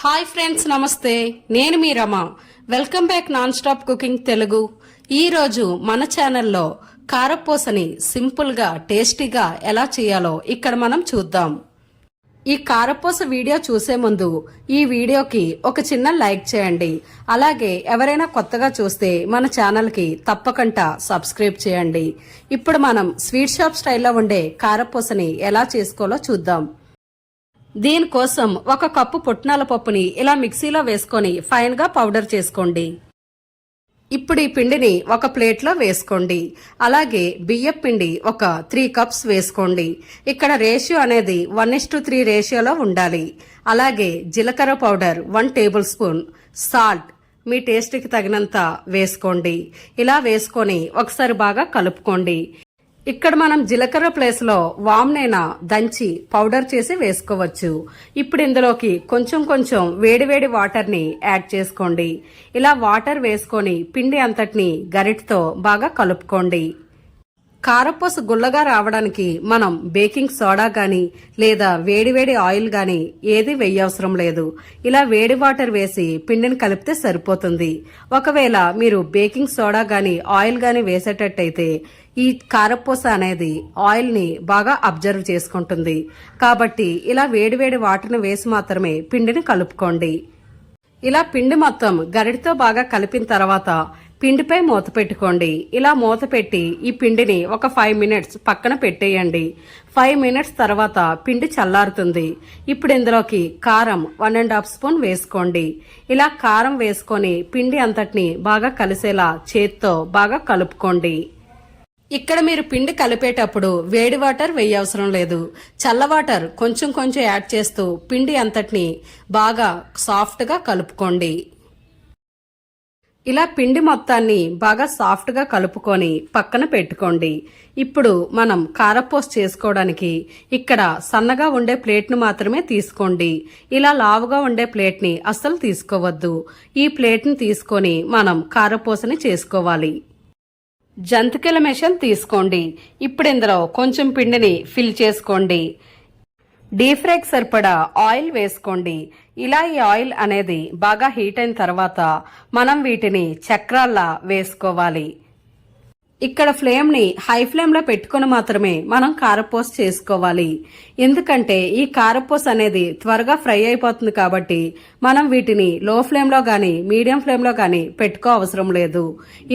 Hi friends, నమస్తే. నేను మీ Rama. Welcome back non stop cooking Telugu. ఈ రోజు మన ఛానల్లో కారపూసని సింపుల్ గా టేస్టీగా ఎలా చేయాలో ఇక్కడ మనం చూద్దాం. ఈ కారపూస వీడియో చూసే ముందు ఈ వీడియోకి ఒక చిన్న లైక్ చేయండి. అలాగే ఎవరైనా కొత్తగా చూస్తే మన ఛానల్ కి తప్పకుండా సబ్స్క్రైబ్ చేయండి. ఇప్పుడు మనం స్వీట్ షాప్ స్టైల్లో ఉండే కారపూసని ఎలా చేసుకోవాలో చూద్దాం. దీనికోసం ఒక కప్పు పుట్నాల పప్పుని ఇలా మిక్సీలో వేసుకొని ఫైన్ గా పౌడర్ చేసుకోండి. ఇప్పుడు ఈ పిండిని ఒక ప్లేట్లో వేసుకోండి. అలాగే బియ్యం పిండి ఒక 3 కప్స్ వేసుకోండి. ఇక్కడ రేషియో అనేది 1:3 రేషియోలో ఉండాలి. అలాగే జీలకర్ర పౌడర్ 1 టేబుల్ స్పూన్, సాల్ట్ మీ టేస్ట్కి తగినంత వేసుకోండి. ఇలా వేసుకొని ఒకసారి బాగా కలుపుకోండి. ఇక్కడ మనం జీలకర్ర ప్లేస్ లో వామ్నైనా దంచి పౌడర్ చేసి వేసుకోవచ్చు. ఇప్పుడు ఇందులోకి కొంచెం వేడివేడి వాటర్ ని యాడ్ చేసుకోండి. ఇలా వాటర్ వేసుకొని పిండి అంతటిని గరిటతో బాగా కలుపుకోండి. కారపూస గుల్లగా రావడానికి మనం బేకింగ్ సోడా గాని లేదా వేడివేడి ఆయిల్ గాని ఏది వేయవసరం లేదు. ఇలా వేడి వాటర్ వేసి పిండిని కలిపితే సరిపోతుంది. ఒకవేళ మీరు బేకింగ్ సోడా గాని ఆయిల్ గాని వేసేటట్టయితే ఈ కారపూస అనేది ఆయిల్ ని బాగా అబ్జర్వ్ చేసుకుంటుంది. కాబట్టి ఇలా వేడివేడి వాటర్ని వేసి మాత్రమే పిండిని కలుపుకోండి. ఇలా పిండి మొత్తం గరిటతో బాగా కలిపిన తర్వాత పిండిపై మూత పెట్టుకోండి. ఇలా మూత పెట్టి ఈ పిండిని ఒక 5 మినిట్స్ పక్కన పెట్టేయండి. 5 మినిట్స్ తర్వాత పిండి చల్లారుతుంది. ఇప్పుడు ఇందులోకి కారం 1.5 స్పూన్ వేసుకోండి. ఇలా కారం వేసుకొని పిండి అంతటిని బాగా కలిసేలా చేత్తో బాగా కలుపుకోండి. ఇక్కడ మీరు పిండి కలిపేటప్పుడు వేడి వాటర్ వేయవసరం లేదు. చల్ల వాటర్ కొంచెం యాడ్ చేస్తూ పిండి అంతటిని బాగా సాఫ్ట్ గా కలుపుకోండి. ఇలా పిండి మొత్తాన్ని బాగా సాఫ్ట్ గా కలుపుకొని పక్కన పెట్టుకోండి. ఇప్పుడు మనం కారపూస చేసుకోవడానికి ఇక్కడ సన్నగా ఉండే ప్లేట్ ను మాత్రమే తీసుకోండి. ఇలా లావుగా ఉండే ప్లేట్ ని అస్సలు తీసుకోవద్దు. ఈ ప్లేట్ ని తీసుకొని మనం కారపూసని చేసుకోవాలి. జంతికల మెషిన్ తీసుకోండి. ఇప్పుడు ఇందులో కొంచెం పిండిని ఫిల్ చేసుకోండి. డీప్ ఫ్రైకి సరిపడా ఆయిల్ వేసుకోండి. ఇలా ఈ ఆయిల్ అనేది బాగా హీట్ అయిన తర్వాత మనం వీటిని చక్రాల్లా వేసుకోవాలి. ఇక్కడ ఫ్లేమ్ ని హై ఫ్లేమ్ లో పెట్టుకుని మాత్రమే మనం కారపూస చేసుకోవాలి. ఎందుకంటే ఈ కారపూస అనేది త్వరగా ఫ్రై అయిపోతుంది కాబట్టి మనం వీటిని లో ఫ్లేమ్ లో గాని మీడియం ఫ్లేమ్ లో గాని పెట్టుకో అవసరం లేదు.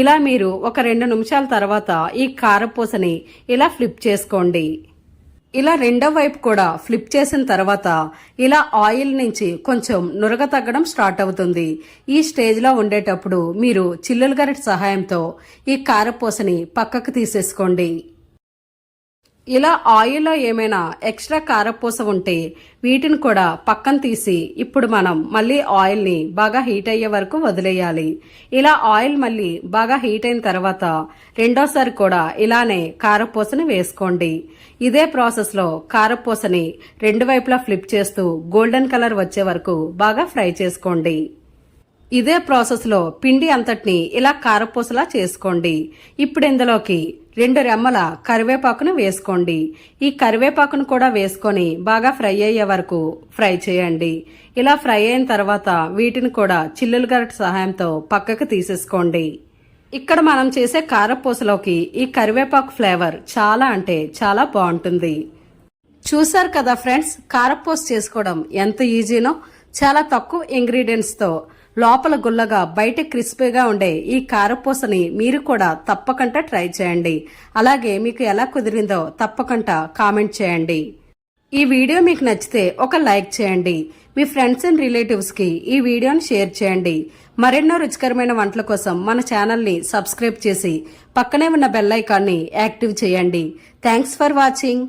ఇలా మీరు ఒక 2 నిమిషాల తర్వాత ఈ కారపూసని ఇలా ఫ్లిప్ చేసుకోండి. ఇలా రెండో వైపు కూడా ఫ్లిప్ చేసిన తర్వాత ఇలా ఆయిల్ నుంచి కొంచెం నురగ తగ్గడం స్టార్ట్ అవుతుంది. ఈ స్టేజ్ లో ఉండేటప్పుడు మీరు చిల్లుల గరిటె సహాయంతో ఈ కారపూసని పక్కకు తీసేసుకోండి. ఇలా ఆయిల్లో ఏమైనా ఎక్స్ట్రా కారపూస ఉంటే వీటిని కూడా పక్కన తీసి ఇప్పుడు మనం మళ్ళీ ఆయిల్ ని బాగా హీట్ అయ్యే వరకు వదిలేయాలి. ఇలా ఆయిల్ మళ్ళీ బాగా హీట్ అయిన తర్వాత రెండోసారి కూడా ఇలానే కారపూసని వేసుకోండి. ఇదే ప్రాసెస్ లో కారపూసని 2 వైపులా ఫ్లిప్ చేస్తూ గోల్డెన్ కలర్ వచ్చే వరకు బాగా ఫ్రై చేసుకోండి. ఇదే ప్రాసెస్ లో పిండి అంతటిని ఇలా కారపూసలా చేసుకోండి. ఇప్పుడు ఇందులోకి 2 రెమ్మల కరివేపాకును వేసుకోండి. ఈ కరివేపాకును కూడా వేసుకొని బాగా ఫ్రై అయ్యే వరకు ఫ్రై చేయండి. ఇలా ఫ్రై అయిన తర్వాత వీటిని కూడా చిల్లుల గరిటె సహాయంతో పక్కకు తీసేసుకోండి. ఇక్కడ మనం చేసే కారపూసలోకి ఈ కరివేపాకు ఫ్లేవర్ చాలా అంటే చాలా బాగుంటుంది. చూసారు కదా ఫ్రెండ్స్, కారపూస చేసుకోవడం ఎంత ఈజీనో. చాలా తక్కువ ఇంగ్రీడియంట్స్ తో లోపల గుల్లగా బయట క్రిస్పీగా ఉండే ఈ కారపూసని మీరు కూడా తప్పకుండా ట్రై చేయండి. అలాగే మీకు ఎలా కుదిరిందో తప్పకుండా కామెంట్ చేయండి. ఈ వీడియో మీకు నచ్చితే ఒక లైక్ చేయండి. మీ ఫ్రెండ్స్ అండ్ రిలేటివ్స్ కి ఈ వీడియోని షేర్ చేయండి. మరెన్నో రుచికరమైన వంటల కోసం మన ఛానల్ ని సబ్స్క్రైబ్ చేసి పక్కనే ఉన్న బెల్ ఐకాన్ ని యాక్టివ్ చేయండి. Thanks for watching.